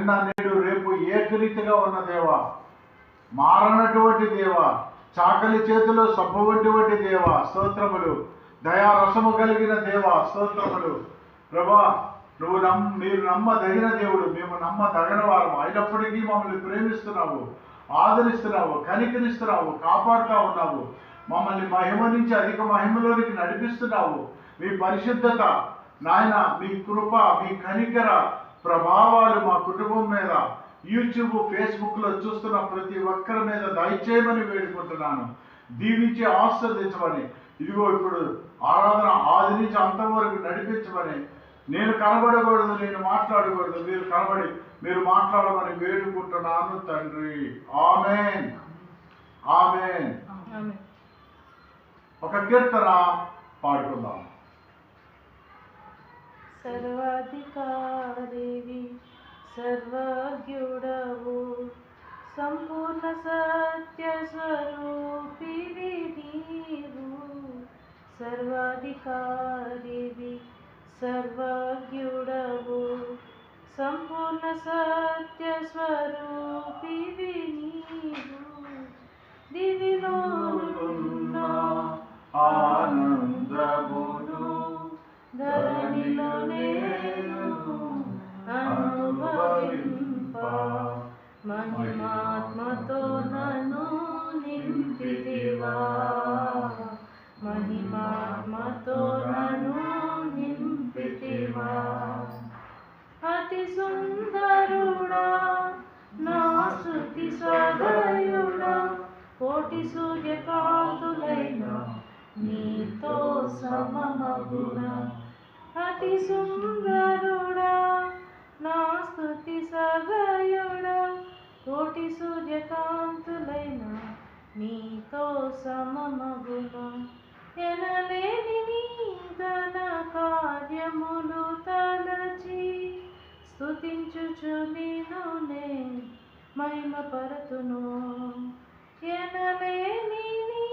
నిన్న నేడు రేపు ఏకరీతిగా ఉన్న దేవా, మారనటువంటి దేవా, చాకలి చేతిలో సబ్బవంటి దేవా స్తోత్రములు, దయారసము కలిగిన దేవా స్తోత్రములు. ప్రభా, మీరు నమ్మదగిన దేవుడు, మేము నమ్మదగిన వారు అయినప్పటికీ మమ్మల్ని ప్రేమిస్తున్నావు, ఆదరిస్తున్నావు, కనికరిస్తున్నావు, కాపాడుతూ ఉన్నావు. మమ్మల్ని మహిమ నుంచి అధిక మహిమలోనికి నడిపిస్తున్నావు. మీ పరిశుద్ధత నాయన, మీ కృప, మీ కనికర ప్రభావాలు మా కుటుంబం మీద, యూట్యూబ్ ఫేస్బుక్లో చూస్తున్న ప్రతి ఒక్కరి మీద దయచేయమని వేడుకుంటున్నాను. దీవించి ఆస్వాదించమని, ఇదిగో ఇప్పుడు ఆరాధన ఆది నుంచి అంతం వరకు నడిపించమని, నేను కనబడకూడదు, నేను మాట్లాడకూడదు, మీరు కనబడి మీరు మాట్లాడమని వేడుకుంటున్నాను తండ్రి. ఆమేన్, ఆమేన్. ఒక కీర్తన పాడుకుందాం. సర్వాధికారివి సర్వజ్ఞుడవు, సంపూర్ణ సత్య స్వరూపివి నీవు. సర్వాధికారివి సర్వజ్ఞుడవు, సంపూర్ణ సత్య స్వరూపివి నీవు. దివిలోనున్న ఆనందమును ధరణిలో నేను అనుభవింప, మహిమాత్మతో నన్ను నింపితివా, మహిమాత్మతో నన్ను నింపితివా. అతి సుందరుడా నా స్తుతి సదయుడా, కోటి సూర్యకాంతులైన నీతో సమమగునా. అతి సుందరుడా నా స్తుతి సదయుడా, కోటి సూర్యకాంతులైన నీతో సమమగునా. ఎనలేని నీ ఘన కార్యములు తలచి స్తుతించుచు నిన్ను నే మహిమపరతును. ఎనలేని నీ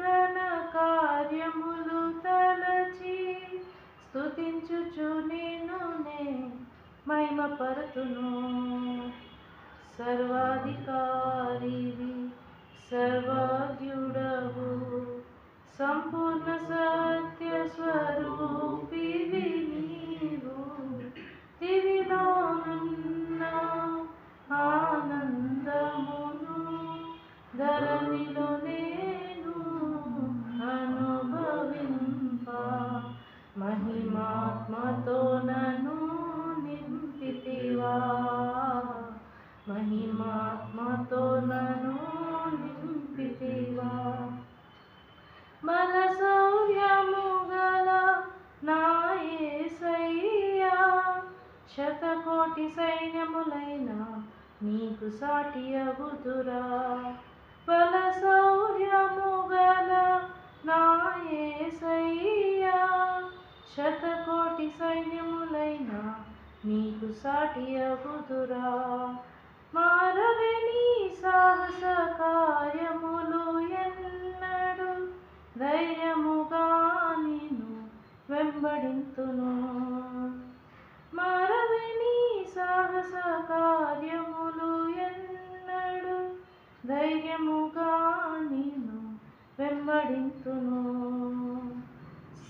ఘన కార్యములు తలచి స్తుతించుచు నిన్ను నే మహిమపరతును. సర్వాధికారివి సర్వజ్ఞుడవు, సంపూర్ణ సత్య స్వరూపివి నీవు. దివిలోనున్న ఆనందమును ధరణిలో నేను అనుభవింప, మహిమాత్మతో నన్ను నింపితివా, మహిమాత్మతో నన్ను నింపితివా. బల శౌర్యము గల నా యేసయ్యా, శతకోటి సైన్యములైన నీకు సాటి అగుదురా. బల శౌర్యము గల నా యేసయ్యా, శతకోటి సైన్యములైన నీకు సాటి అగుదురా. మారవే నీ సాహస కార్యములు ఎన్నడు, ధైర్యముగా నిన్ను వెంబడింతును. మారవే నీ సాహస కార్యములు ఎన్నడు, ధైర్యముగా నిన్ను వెంబడింతును.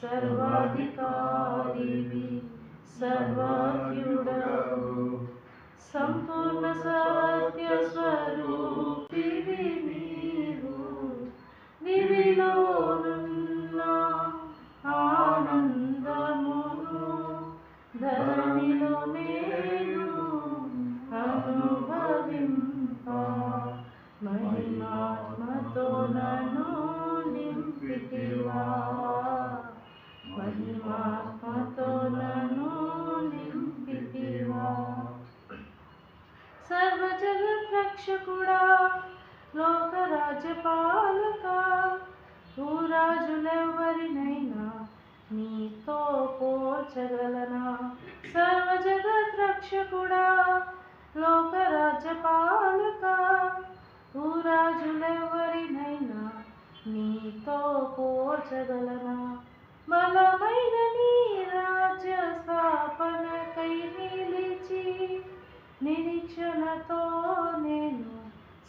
సర్వాధికారివి సర్వజ్ఞుడవు, సంపూర్ణ సత్య స్వరూపివి నీవు. దివిలోనున్న ఆనందమును ధరణిలో నేను అనుభవింప, మహిమాత్మతో నన్ను నింపితివా, మహిమాత్మతో నన్ను నింపితివా. సర్వజగద్రక్షకుడా లోకరాజ్యపాలక, భూరాజులెవరినైనా నీతో పోల్చగలనా. సర్వజగద్రక్షకుడా లోకరాజ్యపాలక, భూరాజులెవరినైనా నీతో పోల్చగలనా. బలమైన నీ రాజ్య స్థాపనకై నిలిచి నిలిచి నిరీక్షణతో నేను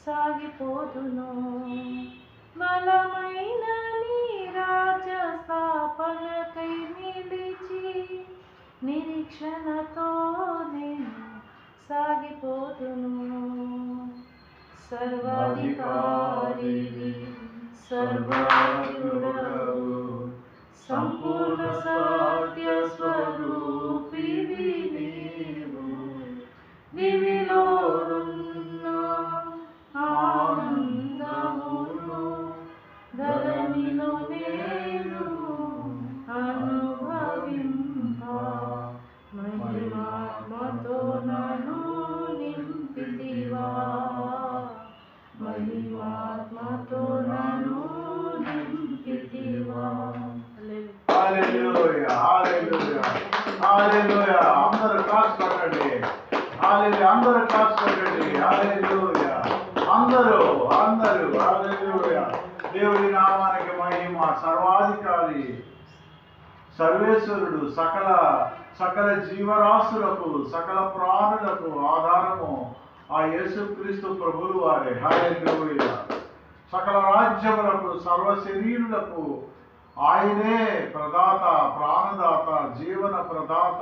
సాగిపోతును. బలమైన నీ రాజ్య స్థాపనకై నిలిచి నిరీక్షణతో నేను సాగిపోతును. సర్వాధికారివి సర్వాధికుడవు సంపూర్ణ సత్య స్వరూపివి నీవు. దివిలోనున్న ఆనందమును ధరణిలో నేను అనుభవింప మహిమాత్మతో నన్ను నింపితివా. మహిమాత్మతో నన్ను నింపితివా. హల్లెలూయా, హల్లెలూయా, హల్లెలూయా. అందరూ క్లాస్ కొట్టండి. హల్లెలూయా, అందరూ క్లాస్ కొట్టండి. హల్లెలూయా, అందరూ అందరూ హల్లెలూయా. దేవుడి నామానికి మహిమ. సర్వాధికారి సర్వేశ్వరుడు సకల సకల జీవరాశులకు సకల ప్రాణులకు ఆధారము ఆ యేసుక్రీస్తు ప్రభువు వారే. హల్లెలూయా. సకల రాజ్యములకు సర్వ శరీరులకు ఆయనే ప్రదాత, ప్రాణదాత, జీవన ప్రదాత.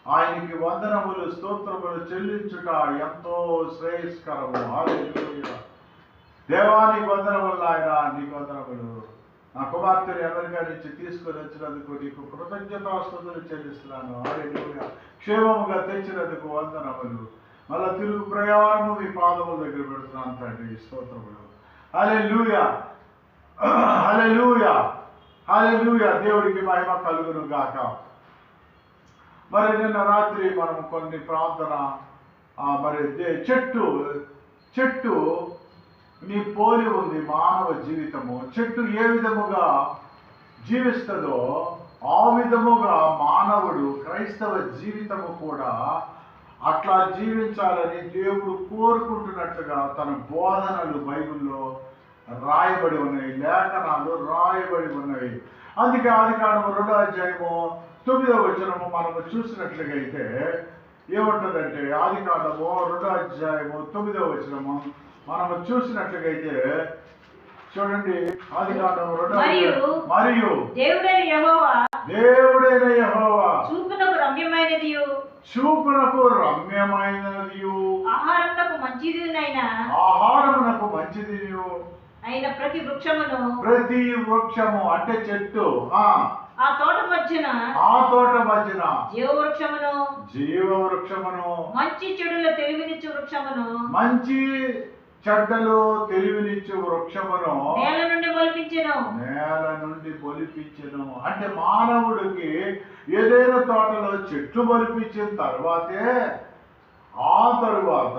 ఆయనకి వందనములు స్తోత్రములు చెల్లించుట ఎంతో శ్రేయస్కరము. హల్లెలూయా. దేవానికి వందనములు ఆయన, నీకు వందనములు. నా కుమార్తెను అమెరికా నుంచి తీసుకొని వచ్చినందుకు నీకు కృతజ్ఞతాస్తుతులు చెల్లిస్తున్నాను. హల్లెలూయా. క్షేమముగా తెచ్చినందుకు వందనములు. మళ్ళా తిరుగు ప్రయాణము మీ పాదముల దగ్గర పెడుతున్నాను తండ్రి. స్తోత్రములు. హల్లెలూయా, హల్లెలూయా, హల్లెలూయా. దేవుడికి మహిమ కలుగును గాక. మరి నిన్న రాత్రి మనం కొన్ని ప్రార్థన మరి చెట్టు నీ పోలి ఉంది మానవ జీవితము. చెట్టు ఏ విధముగా జీవిస్తుందో ఆ విధముగా మానవుడు క్రైస్తవ జీవితము కూడా అట్లా జీవించాలని దేవుడు కోరుకుంటున్నట్లుగా తన బోధనలు బైబిల్లో రాయబడి ఉన్నాయి, లేఖనాలు రాయబడి ఉన్నాయి. అందుకే ఆదికాండము 2వ అధ్యాయము 9వ వచనము మనము చూసినట్లుగా అయితే ఏముంటుందంటే, ఆదికాండము 2వ అధ్యాయము 9వ వచనము మనము చూసినట్లుగైతే చూడండి. ఆదికాండము 2వ మరియు దేవుడైన యెహోవా చూపునకు రమ్యమైనదియు ఆహారమునకు మంచిదియు అయిన ప్రతి వృక్షము అంటే చెట్టు ఆ తోట మధ్యన జీవవృక్షమును మంచి చెడ్డలు తెలివినిచ్చు వృక్షమును నేల నుండి మొలిపించెను. అంటే మానవుడికి ఏదైనా తోటలో చెట్లు మొలిపించిన తర్వాతే ఆ తరువాత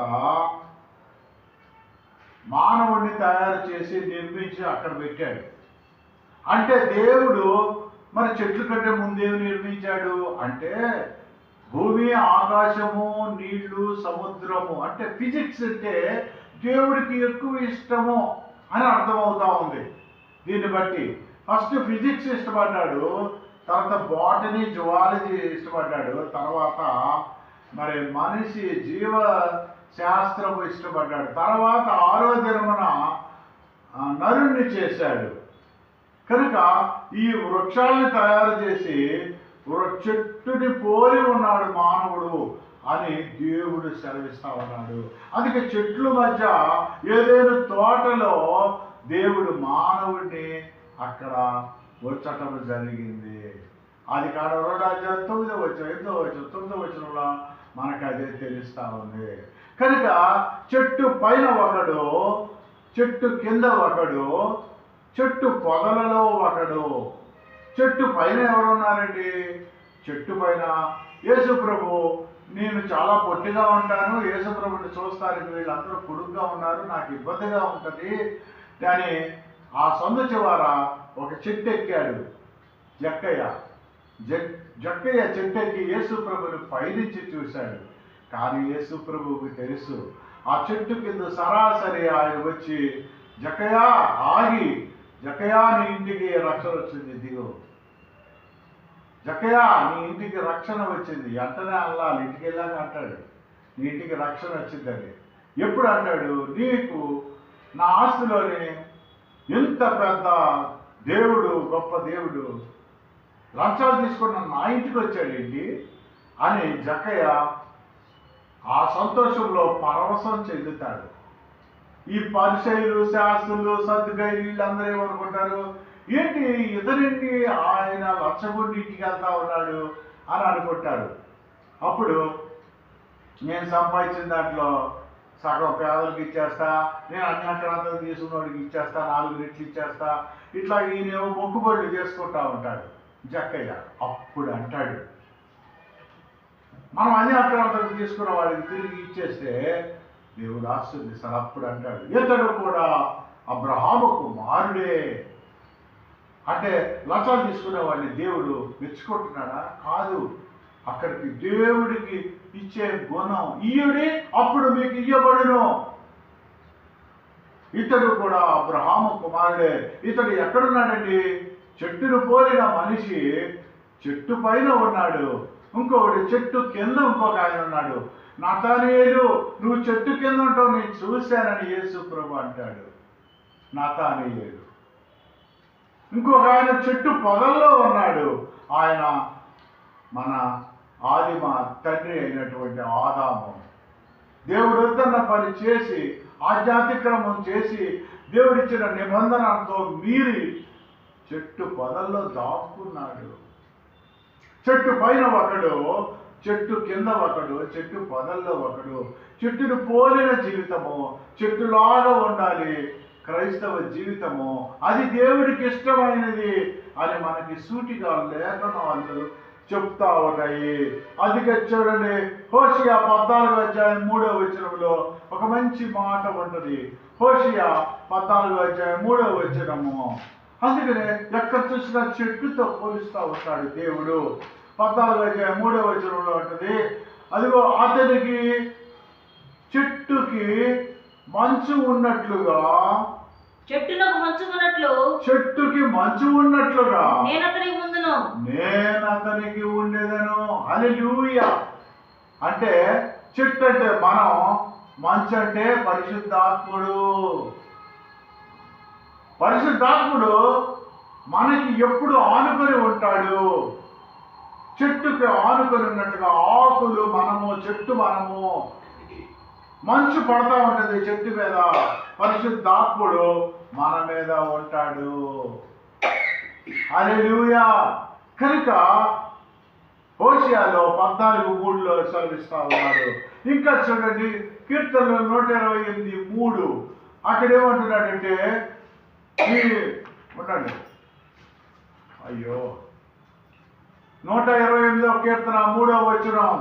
మానవుడిని తయారు చేసి నిర్మించి అక్కడ పెట్టాడు. అంటే దేవుడు మరి చెట్లు కంటే ముందేమి నిర్మించాడు అంటే భూమి, ఆకాశము, నీళ్లు, సముద్రము. అంటే ఫిజిక్స్ అంటే దేవుడికి ఎక్కువ ఇష్టము అని అర్థమవుతా ఉంది. దీన్ని బట్టి ఫస్ట్ ఫిజిక్స్ ఇష్టపడ్డాడు, తర్వాత బాటనీ, జువాలజీ ఇష్టపడ్డాడు, తర్వాత మరి మనిషి జీవ శాస్త్రము ఇష్టపడ్డాడు, తర్వాత 6వ దినమున నరుణ్ణి చేశాడు. కనుక ఈ వృక్షాలను తయారు చేసి చెట్టుని పోలి ఉన్నాడు మానవుడు అని దేవుడు సెలవిస్తా ఉన్నాడు. అందుకే చెట్ల మధ్య ఏదైనా తోటలో దేవుడు మానవుడిని అక్కడ వచ్చటం జరిగింది. అది కాడ 2వ అధ్యాయం 9వ వచనంలో మనకు అదే తెలుస్తా ఉంది. కనుక చెట్టు పైన ఒకడు, చెట్టు కింద ఒకడు, చెట్టు పొదలలో ఒకడు. చెట్టు పైన ఎవరున్నారండి? చెట్టు పైన యేసు ప్రభు. నేను చాలా పొట్టిగా ఉంటాను, యేసు ప్రభుని చూస్తానికి వీళ్ళందరూ పొడుగ్గా ఉన్నారు, నాకు ఇబ్బందిగా ఉంటుంది కానీ ఆ సందు చివర ఒక చెట్టు ఎక్కాడు జక్కయ్య. జక్కయ్య చెట్టు ఎక్కి యేసు ప్రభుని పైనుంచి చూశాడు. కానీ యేసు ప్రభువుకి తెలుసు ఆ చెట్టు కింద సరాసరి ఆయన వచ్చి, జక్కయ్య ఆగి, జక్కయ్య నీ ఇంటికి రక్షణ వచ్చింది, దిగు, జక్కయ్య నీ ఇంటికి రక్షణ వచ్చింది. వెంటనే అల్లాలి, ఇంటికి వెళ్ళాక అంటాడు. నీ ఇంటికి రక్షణ వచ్చిందని. ఎప్పుడు అంటాడు? నీకు నా ఆస్తిలోని ఎంత పెద్ద దేవుడు, గొప్ప దేవుడు లంచాలు తీసుకున్న నా ఇంటికి వచ్చాడేంటి అని జక్కయ్య ఆ సంతోషంలో పరవశం చెందుతాడు. ఈ పరిసయ్యులు, శాస్త్రులు, సద్దుకాయలు వీళ్ళందరూ ఏమనుకుంటారు? ఏంటి ఇతనింటి ఆయన లక్షగుండి ఇంటికి వెళ్తా ఉన్నాడు అని అనుకుంటారు. అప్పుడు నేను సంపాదించిన దాంట్లో సగం పేదలకు ఇచ్చేస్తా, నేను అన్యాక్రాంతం తీసుకున్నవాడికి ఇచ్చేస్తా, 4 రెట్లు ఇచ్చేస్తా, ఇట్లా ఈయన మొక్కుబడులు చేసుకుంటా ఉంటాడు జక్కయ్య. అప్పుడు అంటాడు, మనం అన్యాక్రాంతం తీసుకున్న వాడికి తిరిగి ఇచ్చేస్తే దేవుడు ఆశీర్వదిస్తాడు. అప్పుడు అంటాడు, ఇతడు కూడా అబ్రహాము కుమారుడే. అంటే లంచాలు తీసుకునే వాడిని దేవుడు మెచ్చుకుంటున్నాడా? కాదు. అక్కడికి దేవుడికి ఇచ్చే గుణం, ఇయ్యుడి అప్పుడు మీకు ఇయ్యబడును. ఇతడు కూడా అబ్రహాము కుమారుడే. ఇతడు ఎక్కడున్నాడండి? చెట్టును పోలిన మనిషి చెట్టు పైన ఉన్నాడు, ఇంకొకటి చెట్టు కింద ఇంకొక ఆయన ఉన్నాడు. నతానీయేలు, నువ్వు చెట్టు కింద ఉంటావు, నేను చూశానని యేసు ప్రభు అంటాడు. నతానీయేలు. ఇంకొక ఆయన చెట్టు పొదల్లో ఉన్నాడు, ఆయన మన ఆదిమ తండ్రి అయినటువంటి ఆదాము. దేవుడు వద్దన్న పని చేసి, ఆజ్ఞాతిక్రమం చేసి, దేవుడిచ్చిన నిబంధనతో మీరి చెట్టు పొదల్లో దాక్కున్నాడు. చెట్టు పైన ఒకడు, చెట్టు కింద ఒకడు, చెట్టు పొదల్లో ఒకడు. చెట్టును పోలిన జీవితము, చెట్టులాగా ఉండాలి క్రైస్తవ జీవితము. అది దేవుడికి ఇష్టమైనది అని మనకి సూటిగా లేఖనాలు చెప్తా ఉన్నాయి. అందుకే చూడండి, హోషియా 14:3 ఒక మంచి మాట ఉంటుంది. హోషియా 14:3. అందుకనే ఎక్కడ చూసినా చెట్టుతో పోలిస్తూ ఉంటాడు దేవుడు. 14:3 ఉంటుంది, అదిగో అతనికి చెట్టుకి మంచు ఉన్నట్లుగా, చెట్టునకు మంచు ఉన్నట్లు, చెట్టుకి మంచు ఉన్నట్లుగా నేను అతనికి ముందును, నేను అతనికి ఉండేదను. హల్లెలూయా. అంటే చెట్టు అంటే మనం, మంచు అంటే పరిశుద్ధాత్ముడు. పరిశుద్ధాత్ముడు మనకి ఎప్పుడు ఆనుకొని ఉంటాడు. చెట్టుకి ఆనుకొని ఉన్నట్టుగా ఆకులు మనము, చెట్టు మనము. మంచు పడతా ఉంటుంది చెట్టు మీద, పరిశుద్ధాత్ముడు మన మీద ఉంటాడు. హల్లెలూయా. కనుక హోషియాలో 14:3 సెలవిస్తా ఉన్నాడు. ఇంకా చూడండి, కీర్తనలు 128:3 అక్కడ ఏమంటున్నాడంటే, ఉండండి, అయ్యో 128వ కీర్తన 3వ వచనం.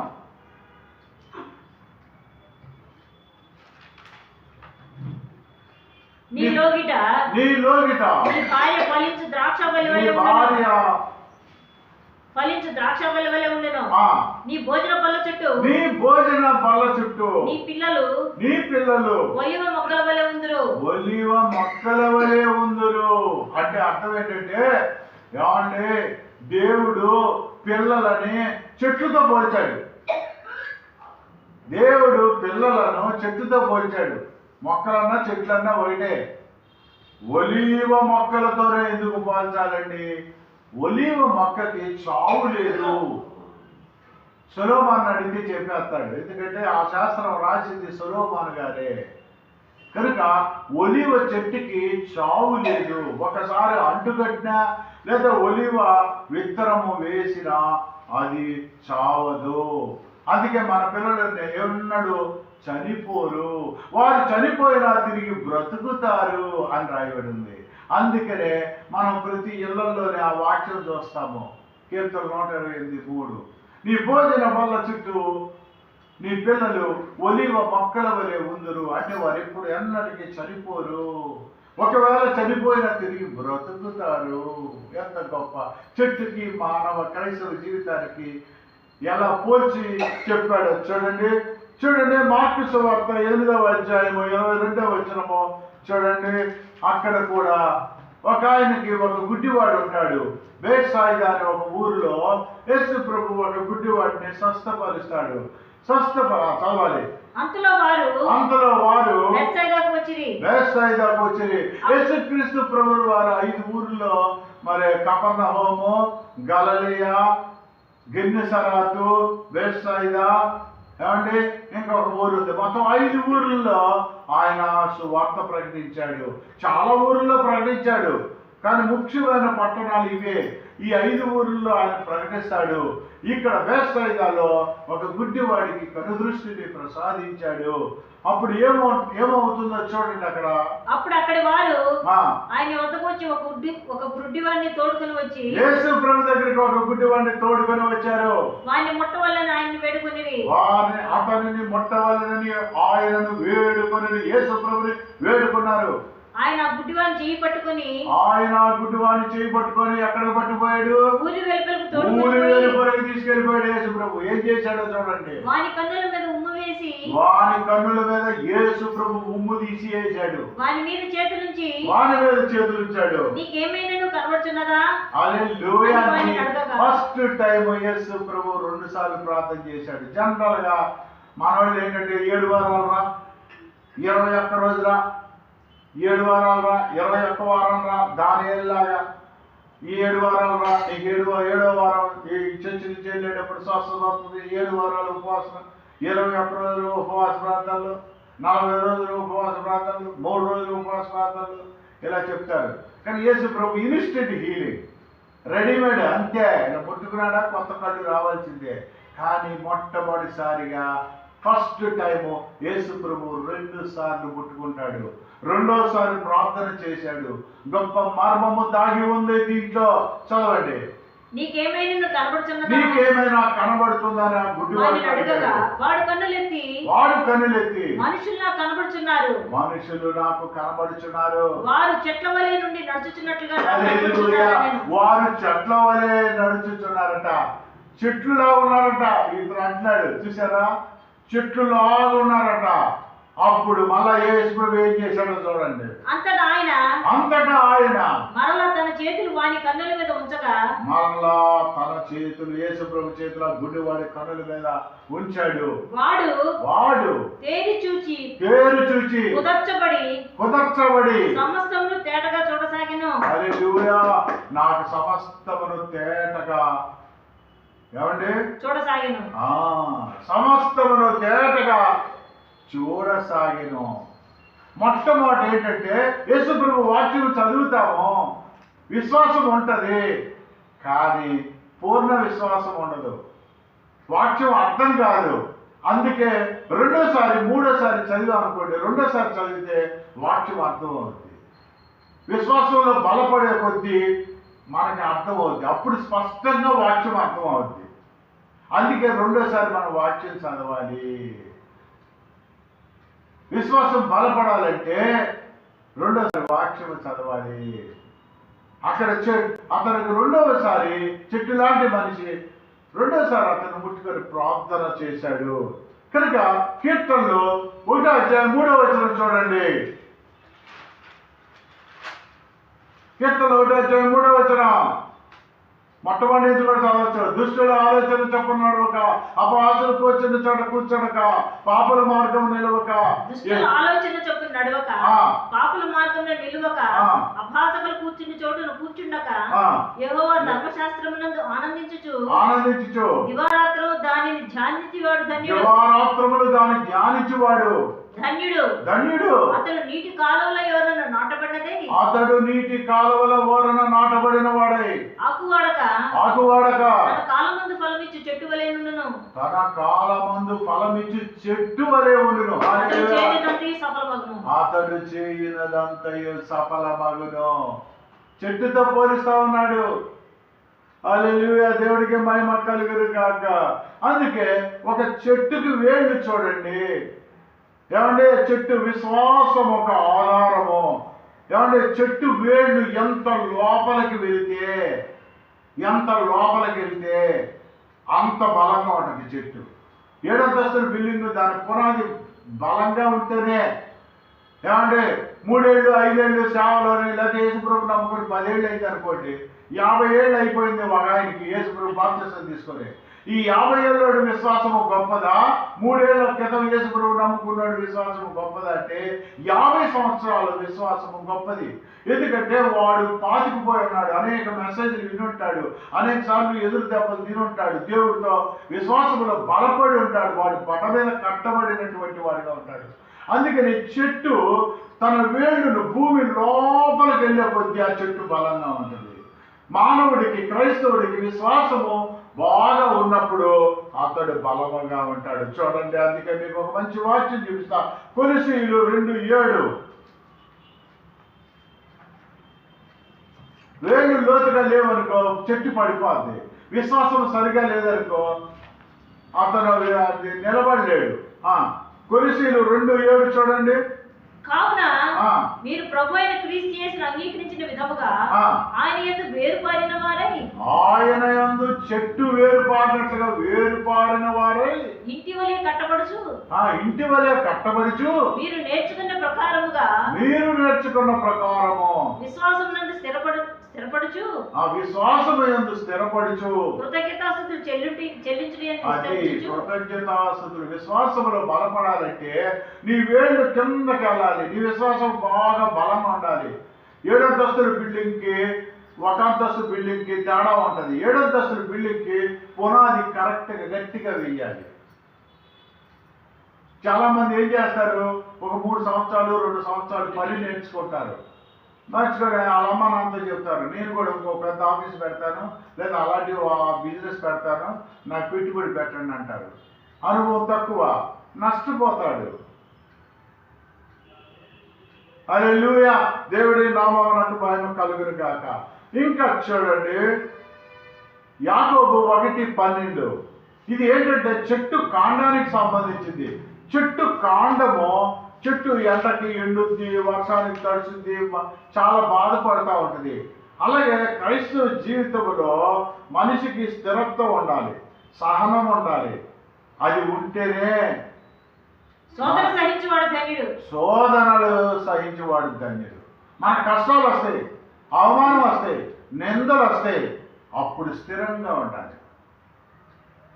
నీ లోగిట నీ భార్య ఫలించు ద్రాక్షవల్లి వలె ఉండెను. నీ భోజన బల్ల చుట్టూ నీ పిల్లలు ఒలివ మొక్కల వలె ఉందురు. అంటే అర్థం ఏంటంటే, ఏమంటే దేవుడు పిల్లలని చెట్లుతో పోల్చాడు. దేవుడు పిల్లలను చెట్టుతో పోల్చాడు. మొక్కలన్నా చెట్లన్నా ఒకటే. ఒలీవ మొక్కలతోనే ఎందుకు పోల్చాలండి? ఒలీవ మొక్కకి చావు లేదు. సొలొమోను అడిగితే చెప్పేస్తాడు, ఎందుకంటే ఆ శాస్త్రం రాసింది సొలొమోను గారే. కనుక ఒలీవ చెట్టుకి చావు లేదు. ఒకసారి అంటుకట్టినా లేదా ఒలీవ విత్తనము వేసినా అది చావదు. అందుకే మన పిల్లలు ఎన్నడూ చనిపోరు, వారు చనిపోయినా తిరిగి బ్రతుకుతారు అని రాయబడింది. అందుకనే మనం ప్రతి ఇళ్లలోనే ఆ వాక్యం చూస్తాము. కీర్తన 128:3. నీ భోజన బల్ల చుట్టూ నీ పిల్లలు ఒలివ మొక్కల వలె ఉందురు. అంటే వారు ఎప్పుడు ఎన్నటికీ చనిపోరు. ఒకవేళ చనిపోయినా తిరిగి బ్రతుకుతారు. ఎంత గొప్ప! చెట్టుకి మానవ క్రైస్తవ జీవితానికి ఎలా పోల్చి చెప్పాడో చూడండి. మార్కు సువార్త 8:22 చూడండి. అక్కడ కూడా ఒక ఆయనకి ఒక గుడ్డివాడు ఉంటాడు. బేత్సాయిదా అనే ఒక ఊరిలో యేసు ప్రభు ఒక గుడ్డివాడిని స్వస్థపరుస్తాడు. చదవాలి. అంతలో వారు బెత్సైదాకు వచ్చిరి. యేసుక్రీస్తు ప్రభువు వారు 5 ఊర్లో మరి కపెర్నహూము, గలిలయ, గెన్నేసరతు, బెత్సైదా, ఏమండి ఇంకొక ఊరు ఉంది. మొత్తం 5 ఊర్లలో ఆయన సువార్త ప్రకటించాడు. చాలా ఊర్లలో ప్రకటించాడు, కానీ ముఖ్యమైన పట్టణాలు ఇవే. ఈ 5 ఊర్లలో ఆయన ప్రకటిస్తాడు. ఇక్కడ బెత్సైదాలో ఒక గుడ్డివాడికి కనుదృష్టిని ప్రసాదించాడు. అప్పుడు ఏమవుతుందో చూడండి. అప్పుడు అక్కడి వారు ఆయన వద్దకు వచ్చి ఒక గుడ్డివాడిని తోడుకొని వచ్చి యేసు ప్రభు దగ్గరికి ఒక గుడ్డివాడిని తోడుకొని వచ్చారు. వారిని ముట్టవలని ఆయన్ని వేడుకొనిరి. అతనిని ముట్టవలనని ఆయనను వేడుకొని యేసు ప్రభుని వేడుకున్నారు. ఆయన గుడ్డివాడిని చేయి పట్టుకొని ఎక్కడికి పట్టుకుపోయాడు? ఊరి వెలుపలకు తీసుకెళ్లిపోయాడు. యేసు ప్రభు ఏం చేశాడో చూడండి. వాని కన్నుల మీద ఉమ్ము వేసి యేసు ప్రభు ఉమ్ము తీసి వేశాడు. వాని మీద చేతులుంచి నీకేమైనా కనబడుచున్నదా? హల్లెలూయా. ఫస్ట్ టైం యేసు ప్రభు 2 సార్లు ప్రార్థన చేశాడు. జనరల్ గా మనవాళ్ళు ఏంటంటే 7 వారాలు రా, 21 రోజురా, 7 వారాలు రా, 21 వారం రా, దానియేలులాగా ఈ 7 వారాలు రా, నీకు 7వ వారం ఈ చర్చి నుంచి వెళ్ళేటప్పుడు స్వస్థత వస్తుంది. 7 వారాలు ఉపవాసం, 21 రోజులు ఉపవాస ప్రార్థనలు, 40 రోజులు ఉపవాస ప్రార్థనలు, 3 రోజులు ఉపవాస ప్రార్థనలు ఇలా చెప్తారు. కానీ యేసు ప్రభు ఇన్స్టెంట్ హీలింగ్, రెడీమేడ్ అంతే. ఇలా ముట్టుకున్నాడా కొత్త కళ్ళు రావాల్సిందే. కానీ మొట్టమొదటిసారిగా ఫస్ట్ టైము యేసు ప్రభు 2 సార్లు ముట్టుకుంటాడు. 2వసారి ప్రార్థన చేశాడు. గొప్ప మర్మము దాగి ఉంది దీంట్లో. చదవండి. నీకేమైనా కనబడుతుందా? గుడ్డివాడు వాడు కన్నులెత్తి మనుషులు నాకు కనబడుచున్నారు. వారు చెట్ల వలె నుండి నడుచుచున్నట్లుగా నడుచుచున్నారట. చెట్లులా ఉన్నారట. ఇతను అంటున్నాడు చూసారా, చెట్లులాగా ఉన్నారట. అప్పుడు మళ్ళా యేసు ప్రభు ఏం చేశాడో చూడండి. అంతటా ఆయన మరలా తన చేతులు వాని కన్నుల మీద ఉంచగా యేసు ప్రభు చేతుల గుడ్డివాడి కన్నుల మీద ఉంచాడు. వాడు తేరి చూచి కుదర్చబడి సమస్తమును తేటగా చూడసాగెను. హల్లెలూయా. నాకు సమస్తమును తేటగా చూడసాగెను. సమస్తమును తేటగా చూడసాగెను. మొట్టమొదటి ఏంటంటే యేసు ప్రభు వాక్యం చదువుతాము, విశ్వాసం ఉంటది, కానీ పూర్ణ విశ్వాసం ఉండదు. వాక్యం అర్థం కాదు. అందుకే 2సారి 3సారి చదివాం అనుకోండి, 2సారి చదివితే వాక్యం అర్థం అవుతుంది. విశ్వాసంలో బలపడే కొద్దీ మనకి అర్థం అవుతుంది. అప్పుడు స్పష్టంగా వాక్యం అర్థం అవుతుంది. అందుకే 2సారి మనం వాక్యం చదవాలి. విశ్వాసం బలపడాలంటే 2సారి వాక్యం చదవాలి. అతనికి 2వసారి చెట్టు లాంటి మనిషి 2సారి అతను ముట్టుకొని ప్రార్థన చేశాడు. కనుక కీర్తనలో 1వ అధ్యాయం 3వ వచనం చూడండి. కీర్తనలో 1వ అధ్యాయం 3వ వచనం మొట్టమొదటి కూడా చదవచ్చు. దుష్టుల ఆలోచన చొప్పున నడవక, అపహాసులు కూర్చున్న చోట కూర్చోడక, పాపుల మార్గం నిలవక, ఆలోచన చొప్పున నడవక, పాపుల మార్గంలో నిలవక, అపహాసకులు కూర్చున్న చోటును కూర్చుండక, యెహోవా ధర్మశాస్త్రమునందు ఆనందించుచు దివారాత్రములు దానిని ధ్యానించువాడు ధన్యుడు. ధన్యుడు. అతడు నీటి కాలువల ఓరన నాటబడిన వాడై ఆకువాడక తన కాలమందు ఫలమిచ్చు చెట్టు వలె నుండును. అతడు చేయినదంతయు సఫలమగును. చెట్టుతో పోలిస్తా ఉన్నాడు. హల్లెలూయా. దేవుడికి మహిమ కలుగును గాక. అందుకే ఒక చెట్టుకి వేళ్ళు చూడండి. చెట్టు విశ్వాసం ఒక ఆధారము. చెట్టు వేళ్ళు ఎంత లోపలికి వెళ్తే అంత బలంగా ఉంటుంది చెట్టు. 7వ అంతస్తుల బిల్డింగ్ దాని పునాది బలంగా ఉంటేనే 3 ఏళ్ళు 5 ఏళ్ళు సేవలోని లేదా యేసుప్రభు నమ్ముకొని 10 ఏళ్ళు అయితే అనుకోండి, 50 ఏళ్ళు అయిపోయింది ఒక ఆయనకి యేసుప్రభు బాప్తిసం తీసుకొని. ఈ 50 ఏళ్ళోడి విశ్వాసము గొప్పదా, 3 ఏళ్ల క్రితం యేసు ప్రభువు నమ్ముకున్నాడు విశ్వాసము గొప్పదా అంటే 50 సంవత్సరాల విశ్వాసము గొప్పది. ఎందుకంటే వాడు పాతికిపోయి ఉన్నాడు, అనేక మెసేజ్లు వినుంటాడు, అనేక సార్లు ఎదురు దెబ్బలు తినుంటాడు, దేవుడితో విశ్వాసములో బలపడి ఉంటాడు, వాడు బట మీద కట్టబడినటువంటి వాడిగా ఉంటాడు. అందుకని చెట్టు తన వేళ్ళను భూమి లోపలికి వెళ్ళే కొద్దీ ఆ చెట్టు బలంగా ఉంటుంది. మానవుడికి, క్రైస్తవుడికి విశ్వాసము బాగా ఉన్నప్పుడు అతడు బలంగా ఉంటాడు. చూడండి, అందుకే మీకు ఒక మంచి వాక్యం చూపిస్తా. కొలొస్సీయులు 2:7. వేళ్ళు లోతుగా లేవనుకో చెట్టు పడిపోద్ది. విశ్వాసం సరిగా లేదనుకో అతను నిలబడలేడు. కొలొస్సీయులు 2:7 చూడండి. కావున మీరు ప్రభు అయిన క్రీస్తు యేసును అంగీకరించిన విధముగా ఆయన యందు వేరుపారిన వారై, ఆయన యందు చెట్టు వేరుపారినట్లుగా వేరుపారిన వారై ఇంటి వలె కట్టబడుచు, ఇంటి వలె కట్టబడుచు, మీరు నేర్చుకున్న ప్రకారము విశ్వాసమునందు స్థిరపడుచు, ఆ విశ్వాసము యందు స్థిరపడుచు, కృతజ్ఞతాస్తుతులు కృతజ్ఞతాస్తుతులు. విశ్వాసములో బలపడాలంటే నీ వేళ్ళు కిందకి వెళ్ళాలి, నీ విశ్వాసం బాగా బలంగా ఉండాలి. 7 అంతస్తుల బిల్డింగ్కి 1 అంతస్తు బిల్డింగ్కి తేడా ఉంటుంది. 7 అంతస్తుల బిల్డింగ్కి పునాది కరెక్ట్గా గట్టిగా వేయాలి. చాలా మంది ఏం చేస్తారు, ఒక 3 సంవత్సరాలు 2 సంవత్సరాలు పని నేర్చుకుంటారు. నేర్చుకోగా వాళ్ళ అమ్మ నాన్నతో చెప్తారు, నేను కూడా ఇంకో పెద్ద ఆఫీస్ పెడతాను, లేదా అలాంటి బిజినెస్ పెడతాను, నాకు పెట్టుబడి పెట్టండి అంటారు. అనుభవం తక్కువ, నష్టపోతాడు. హల్లెలూయా, దేవుడి నామమునకు మహిమ కలుగును గాక. ఇంకా చూడండి, యాకోబు 1:12. ఇది ఏంటంటే చెట్టు కాండానికి సంబంధించింది. చెట్టు కాండము, చెట్టు ఎండకి ఎండుద్ది, వర్షానికి తడుస్తుంది, చాలా బాధపడుతూ ఉంటుంది. అలాగే క్రైస్తవ జీవితంలో మనిషికి స్థిరత్వం ఉండాలి, సహనం ఉండాలి. అది ఉంటేనే శోధనలు సహించేవాడు ధన్యుడు. మన కష్టాలు వస్తాయి, అవమానం వస్తాయి, నిందలు వస్తాయి, అప్పుడు స్థిరంగా ఉండాలి.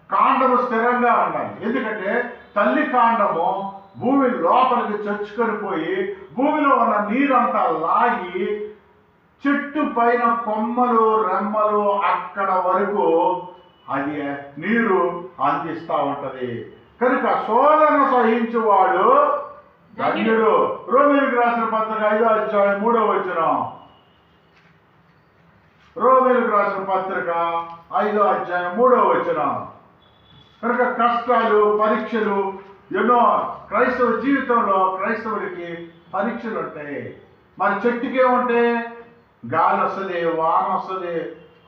కాండము స్థిరంగా ఉండాలి. ఎందుకంటే తల్లి కాండము భూమి లోపలికి చొచ్చుకొని పోయి భూమిలో ఉన్న నీరంతా లాగి చెట్టు పైన కొమ్మలు రెమ్మలు అక్కడ వరకు అది నీరు అందిస్తూ ఉంటది. కనుక శోధన సహించువాడు ధన్యుడు. రోమీయులకు రాసిన పత్రిక 5వ అధ్యాయం 3వ వచనం. రోమీయులకు రాసిన పత్రిక 5వ అధ్యాయం 3వ వచనం. కనుక కష్టాలు, పరీక్షలు ఎన్నో క్రైస్తవ జీవితంలో క్రైస్తవుడికి పరీక్షలు ఉంటాయి. మరి చెట్టుకి ఏముంటాయి, గాలి వస్తుంది, వాన వస్తుంది,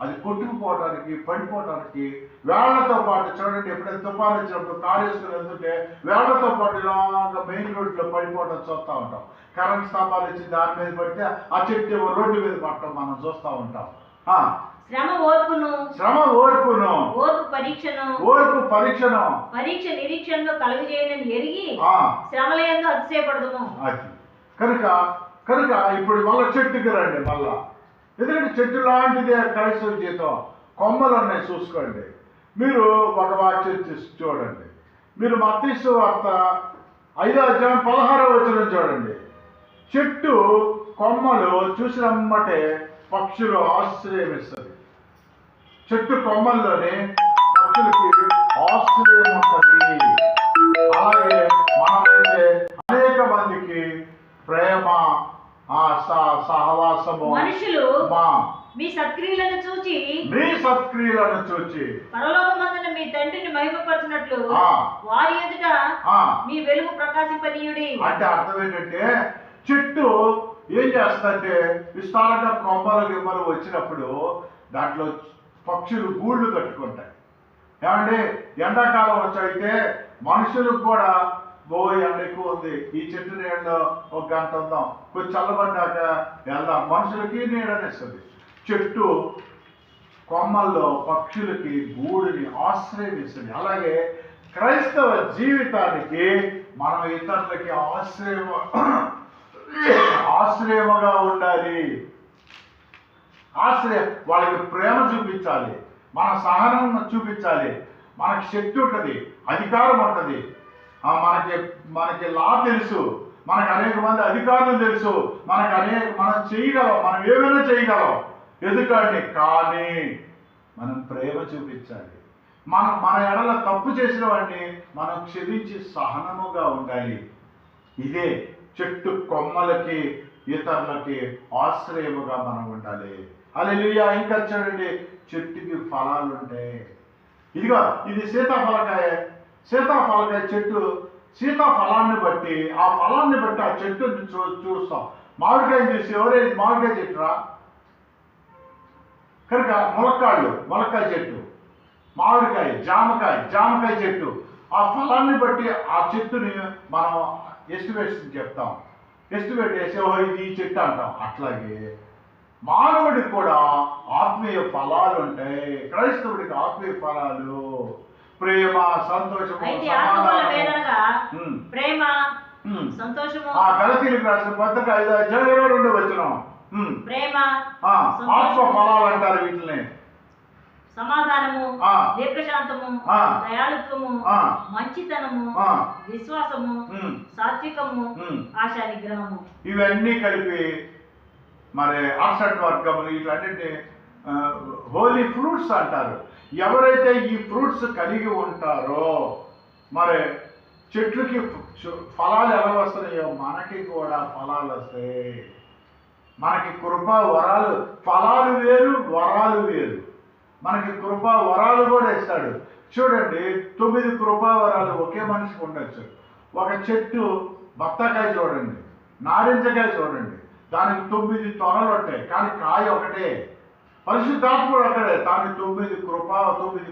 అది కొట్టుకుపోవటానికి, పడిపోవటానికి వేళ్లతో పాటు. చూడండి, ఎప్పుడైతే తుఫాను వచ్చినప్పుడు కారు వేసుకుని వెళ్తుంటే వేళ్లతో పాటు ఇలాగా మెయిన్ రోడ్లో పడిపోవటం చూస్తూ ఉంటాం. కరెంట్ స్తంభాలు వచ్చి దాని మీద పడితే ఆ చెట్టు రోడ్డు మీద పడటం మనం చూస్తూ ఉంటాం. శ్రమ ఓర్పును, ఓర్పు పరీక్షను, పరీక్ష నిరీక్షణలో కలుగజేయనని ఎరిగి శ్రమలయందు అతిశయపడదుము. అది కనుక ఇప్పుడు మళ్ళా చెట్టుకి రండి. మళ్ళా ఎందుకంటే చెట్టు లాంటిదే క్రైస్తవ జీవితం. కొమ్మలు ఉన్నాయి, చూసుకోండి. మీరు ఒక వాక్యం చూడండి. మీరు మత్తయి సువార్త 5వ అధ్యాయం 16వ వచనం చూడండి. చెట్టు కొమ్మలు చూసినమ్మటే పక్షులు ఆశ్రయం ఇస్తుంది. చెట్టు కొమ్మల్లోనే పక్షులకి ఆశ్రయం ఉంటుంది. అలాగే మనమైతే అనేక మందికి ప్రేమ, సహవాసము, మనుషులు మీ సత్క్రియలను చూచి పరలోకమందున మీ తండ్రిని మహిమపరచునట్లు వారి ఎదుట మీ వెలుగు ప్రకాశింపనీయుడి. అంటే అర్థం ఏంటంటే చెట్టు ఏం చేస్తుందంటే విస్తారంగా కొమ్మలు గిమ్మలు వచ్చినప్పుడు దాంట్లో పక్షులు గూళ్ళు కట్టుకుంటాయి. ఏమండి, ఎండాకాలం వచ్చైతే మనుషులకు కూడా ఎండ ఎక్కువ ఉంది, ఈ చెట్టు నీడలో 1 గంట ఉందాం, కొంచెం చల్లబడ్డాక వెళ్దాం, మనుషులకి నీడనిస్తుంది. చెట్టు కొమ్మల్లో పక్షులకి గూడుని ఆశ్రయం ఇస్తుంది. అలాగే క్రైస్తవ జీవితానికి మనం ఇతరులకి ఆశ్రయముగా ఉండాలి. వాళ్ళకి ప్రేమ చూపించాలి, మన సహనం చూపించాలి, మనకి శక్తి ఉంటుంది, అధికారం ఉంటుంది. మనకి మనకి లా తెలుసు, మనకు అనేక మంది అధికారులు తెలుసు, మనం చేయగలం, మనం ఏమైనా చేయగలం ఎదుటండి. కానీ మనం ప్రేమ చూపించాలి. మన ఎడల తప్పు చేసిన వాడిని మనం క్షమించి సహనముగా ఉండాలి. ఇదే చెట్టు కొమ్మలకి ఇతరులకి ఆశ్రయముగా మనం ఉండాలి. హల్లెలూయా. ఇంకా చూడండి, చెట్టుకి ఫలాలు ఉంటాయి. ఇదిగో ఇది సీతాఫలకాయ. సీతాఫలకాయ చెట్టు సీతాఫలాన్ని బట్టి ఆ చెట్టుని చూస్తాం. మామిడికాయని చూసి ఎవరే మామిడికాయ చెట్టురా కనుక ములక్కాయ చెట్టు, మామిడికాయ, జామకాయ చెట్టు. ఆ ఫలాన్ని బట్టి ఆ చెట్టుని మనం ఎస్టిమేషన్ చెప్తాం. ఎస్టిమేట్ చేసి ఇది ఈ చెట్టు అంటాం. అట్లాగే మానవుడికి కూడా ఆత్మీయ ఫలాలు ఉంటాయి. క్రైస్తవుడికి ఆత్మీయ ఫలాలు ప్రేమ, సంతోషము, ప్రేమ, సంతోషము. గలతీయులకు రాసిన పత్రిక 5:22 ప్రేమ, ఆత్మ ఫలాలు అంటారు వీటిని. సమాధానము, దీర్ఘశాంతము, దయాళుత్వము, మంచితనము, విశ్వాసము, సాత్వికము, ఆశా నిగ్రహము. ఇవన్నీ కలిపి మరి అర్షడ్ వర్గములు ఇట్లాంటి హోలీ ఫ్రూట్స్ అంటారు. ఎవరైతే ఈ ఫ్రూట్స్ కలిగి ఉంటారో మరి చెట్లకి ఫలాలు ఎలా వస్తున్నాయో మనకి కూడా ఫలాలు వస్తాయి. మనకి కృప వరాలు, ఫలాలు వేరు, వరాలు వేరు. మనకి కృపా వరాలు కూడా ఇస్తాడు. చూడండి, 9 కృపా వరాలు ఒకే మనిషికి ఉండొచ్చు. ఒక చెట్టు బత్తాకాయ చూడండి, నారింజకాయ చూడండి, దానికి 9 తొనలు ఉంటాయి, కానీ కాయ ఒకటే. పరిశుద్ధాత్మ కూడా అక్కడే, దానికి 9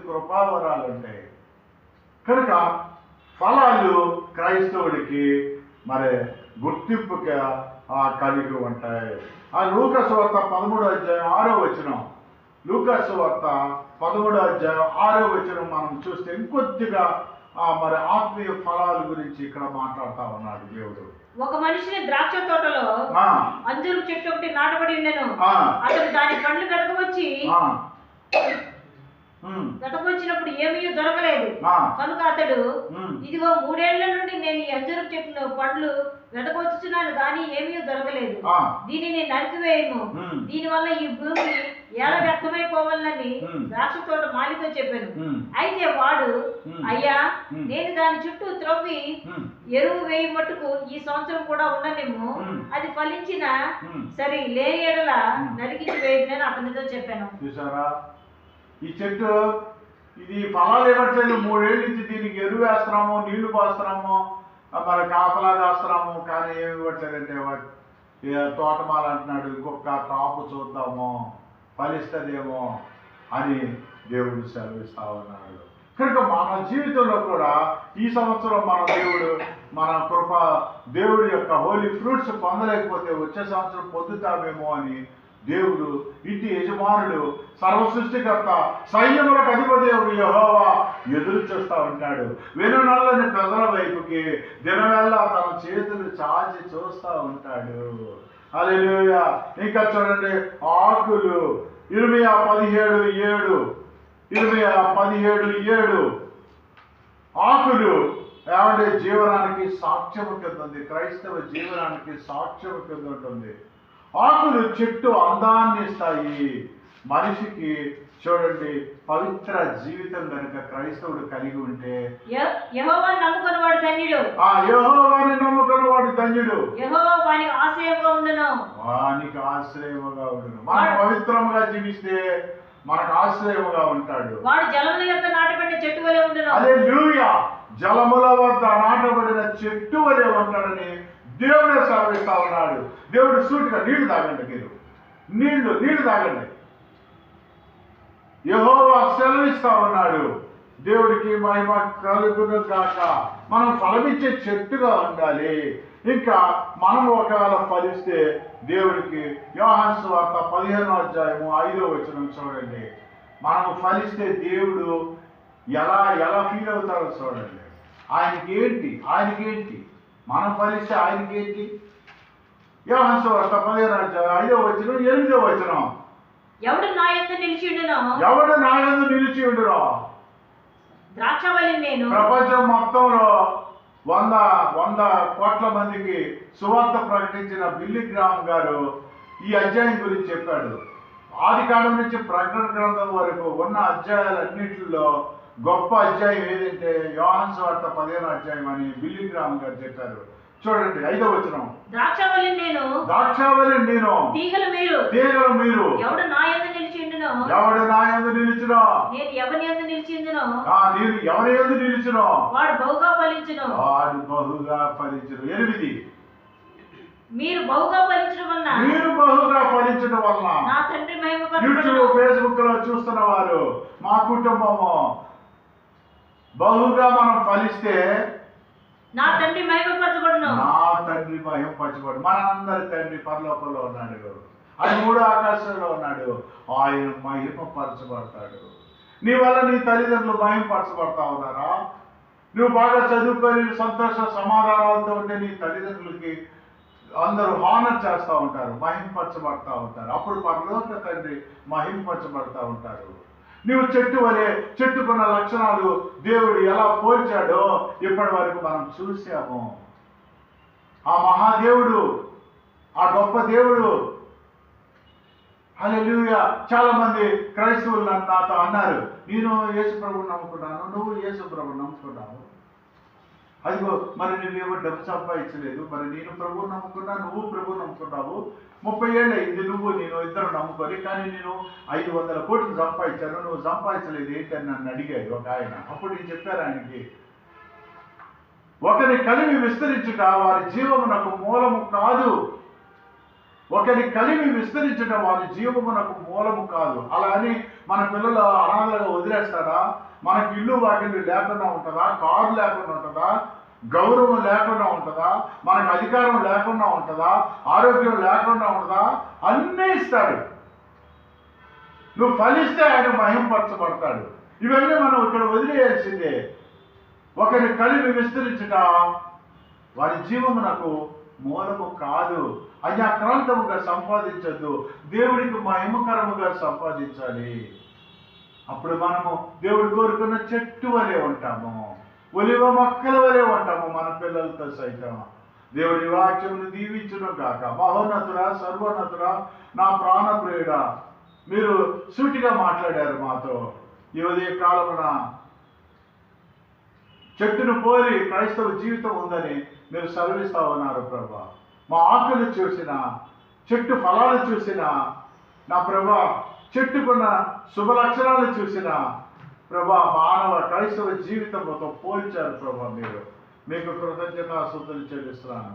కృపా వరాలు ఉంటాయి. కనుక ఫలాలు క్రైస్తవుడికి మరి గుర్తింపుగా కలిగి ఉంటాయి. ఆ లూకా సువార్త 13:6 లూకాసు వార్త 13:6 మనం చూస్తే ఇంకొద్దిగా మరి ఆత్మీయ ఫలాల గురించి ఇక్కడ మాట్లాడుతా ఉన్నాడు దేవుడు. ఒక మనిషిని ద్రాక్ష తోటలో అంజూరు చెట్టు ఒకటి నాటబడి ఉండెను. అతడు దాని పండ్లు వెతకొచ్చినప్పుడు ఏమీ దొరకలేదు. కనుక అతడు, ఇదిగో 3 ఏళ్ల నుండి నేను ఈ అంజూరు చెట్టు పండ్లు వెతకొచ్చుచున్నాను, కానీ ఏమీ దొరకలేదు. దీనిని నరికివేయము, దీని వల్ల ఈ భూమి ఎలా వ్యర్థమైపోవాలని ద్రాక్ష తోట మాలితో చెప్పాను. అయితే వాడు, అయ్యా, నేను దాని చుట్టూ త్రవ్వి ఎరువు వేయి మట్టుకు ఈ సంవత్సరం కూడా ఉండనేమో, అది ఫలించిన సరే, లేని ఎడల నరికించి వేయని అతనితో చెప్పాను. చూసారా, ఈ చెట్టు ఇది ఫలాలు ఇవ్వట్లేదు. 3 ఏళ్ళ నుంచి దీనికి ఎరువు వేస్తున్నాము, నీళ్లు పోస్తున్నాము, మరి కాపలా కాస్తున్నాము, కానీ ఏమి ఇవ్వట్లేదంటే తోటమాల అంటున్నాడు, ఇంకొక కాపు చూద్దాము, ఫలిస్తుందేమో అని దేవుడు సెలవిస్తా ఉన్నాడు. కనుక మన జీవితంలో కూడా ఈ సంవత్సరం మన దేవుడి యొక్క హోలీ ఫ్రూట్స్ పొందలేకపోతే వచ్చే సంవత్సరం పొందుతామేమో అని దేవుడు, ఇంటి యజమానుడు, సర్వ సృష్టికర్త, సైన్యములకు అధిపతి యెహోవా ఎదురు చూస్తూ ఉంటాడు. వెనునల్లని ప్రజల వైపుకి దినవేళ తన చేతులు చాచి చూస్తూ ఉంటాడు. హల్లెలూయా. ఇంకా చూడండి, ఆకులు ఇర్మియా 17:7 ఆకులు ఏమంటే జీవనానికి సాక్ష్యము కింద ఉంది. క్రైస్తవ జీవనానికి సాక్ష్యము కింద ఉంటుంది. ఆకులు చెట్టు అందాన్ని ఇస్తాయి. మనిషికి చూడండి, పవిత్ర జీవితం కనుక క్రైస్తవుడు కలిగి ఉంటే యెహోవాను నమ్ముకున్నవాడు ధన్యుడు. యెహోవాని నమ్ముకున్నవాడు ధన్యుడు. యెహోవా వానికి ఆశ్రయముగా ఉండును. మనం పవిత్రముగా జీవిస్తే మనకు ఆశ్రయముగా ఉంటాడు. వాడు జలముల యొద్ద నాటబడిన చెట్టు వలె ఉండును. హల్లెలూయా. జలముల వద్ద నాటబడిన చెట్టు వలె ఉంటాడని దేవుడే సెలవిస్తా ఉన్నాడు. దేవుడు సూటిగా, నీళ్లు తాగండి, మీరు నీళ్లు తాగండి, యెహోవా సెలవిస్తా ఉన్నాడు. దేవుడికి మహిమ కలుగును గాక. మనం ఫలమిచ్చే చెట్టుగా ఉండాలి. ఇంకా మనం ఒకవేళ ఫలిస్తే దేవుడికి, యోహాను సువార్త 15:5 చూడండి, మనం ఫలిస్తే దేవుడు ఎలా ఫీల్ అవుతారో చూడండి. ఆయనకి ఏంటి మనం ఫలిస్తే ఆయనకి ఏంటి? యోహాను సువార్త 15:5-8 ఎవడు నా యందు నిలిచి ఉండునో ద్రాక్షవల్లిని నేను. ప్రపంచం మొత్తంలో 100 కోట్ల మందికి సువార్త ప్రకటించిన బిల్లీ గ్రామ్ గారు ఈ అధ్యాయం గురించి చెప్పాడు. ఆది కాండం నుంచి ప్రకటన గ్రంథం వరకు ఉన్న అధ్యాయాలన్నింటిలో గొప్ప అధ్యాయం ఏదంటే యోహాను సువార్త 15వ అధ్యాయం అని బిల్లీ గ్రామ్ గారు చెప్పారు. చూడండి 5వ వచనం. ద్రాక్షవల్లిని నేను, తీగలు మీరు, ఎవడు నా యందు నిలిచిండునో, నేను ఎవరి యందు నిలిచినో వాడు బహుగా ఫలించును. 8 మీరు బహుగా ఫలించడం వలన నా తండ్రి యూట్యూబ్ ఫేస్బుక్ లో చూస్తున్న వారు, మా కుటుంబము బహుగా మనం ఫలిస్తే నా తండ్రి మహిమపరచబడును. మనందరి తండ్రి పరలోకంలో ఉన్నాడు, ఆయన 3వ ఆకాశంలో ఉన్నాడు, ఆయన మహిమపరచబడతాడు. నీ వల్ల నీ తల్లిదండ్రులు మహిమపరచబడతా ఉన్నారా? నువ్వు బాగా చదువుకొని సంతోష సమాధానాలతో ఉంటే నీ తల్లిదండ్రులకి అందరూ హానర్ చేస్తూ ఉంటారు, మహిమపరచబడతా ఉంటారు. అప్పుడు పరలోక తండ్రి మహిమపరచబడతా ఉంటారు. నువ్వు చెట్టు వలె, చెట్టుకున్న లక్షణాలు దేవుడు ఎలా పోల్చాడో ఇప్పటి వరకు మనం చూసాము. ఆ మహాదేవుడు, ఆ గొప్ప దేవుడు. హల్లెలూయా. చాలా మంది క్రైస్తవులు నాతో అన్నారు, నేను యేసు ప్రభువుని నమ్ముకున్నాను, నువ్వు యేసు ప్రభువుని నమ్ముకున్నావు, అదిగో మరి నువ్వేమో డబ్బు సంపాదించలేదు, మరి నేను ప్రభువు నమ్ముకున్నా, నువ్వు ప్రభువు నమ్ముకున్నావు, 30 ఏళ్ళు అయింది నువ్వు నేను ఇద్దరు నమ్ముకొని, కానీ నేను 500 కోట్లు సంపాదించాను, నువ్వు సంపాదించలేదు ఏంటని నన్ను అడిగాడు ఒక ఆయన. అప్పుడు నేను చెప్పాను ఆయనకి, ఒకరి కలిమి విస్తరించుట వారి జీవమునకు మూలము కాదు. ఒకరి కలిమి విస్తరించుట వారి జీవమునకు మూలము కాదు. అలా అని మన పిల్లలు అనాథలుగా వదిలేస్తారా? మనకి ఇల్లు వాకిళ్ళు లేకుండా ఉంటుందా? కారు లేకుండా ఉంటుందా? గౌరవం లేకుండా ఉంటుందా? మనకు అధికారం లేకుండా ఉంటుందా? ఆరోగ్యం లేకుండా ఉంటుందా? అన్నీ ఇస్తాడు. నువ్వు ఫలిస్తే ఆయన మహిమపరచబడతాడు. ఇవన్నీ మనం ఇక్కడ వదిలేయాల్సిందే. ఒకరి కలిమి విస్తరించుట వారి జీవమునకు మూలము కాదు. అన్యాక్రాంతముగా సంపాదించద్దు, దేవుడికి మహిమకరముగా సంపాదించాలి. అప్పుడు మనము దేవుడు కోరుకున్న చెట్టు వలె ఉంటాము, ఒలివ మొక్కల వలె ఉంటాము మన పిల్లలతో సైతం. దేవుడి వాక్యమును దీవించును గాక. మహోన్నతుడా, సర్వోన్నతుడా, నా ప్రాణప్రియుడా, మీరు సూటిగా మాట్లాడారు మాతో. ఈ ఉదయ కాలమున చెట్టును పోలి క్రైస్తవ జీవితం ఉందని మీరు సెలవిస్తా ఉన్నారు ప్రభా. మా ఆకులు చూసినా, చెట్టు ఫలాలు చూసినా, నా ప్రభా చెట్టుకున్న శుభ లక్షణాలు చూసినా ప్రభా మానవ క్రైస్తవ జీవితంతో పోల్చారు ప్రభా. మీరు మీకు కృతజ్ఞతాస్తుతులు చెల్లిస్తున్నాను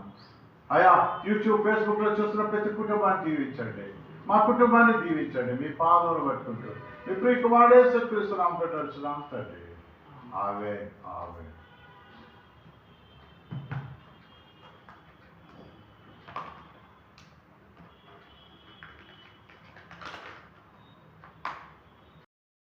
అయా. యూట్యూబ్ ఫేస్బుక్లో చూస్తున్న ప్రతి కుటుంబాన్ని దీవించండి, మా కుటుంబాన్ని దీవించండి. మీ పాదములు పట్టుకుంటూ మీ ప్రియ కుమారుడే యేసుక్రీస్తు నామమున తండ్రి. ఆమేన్.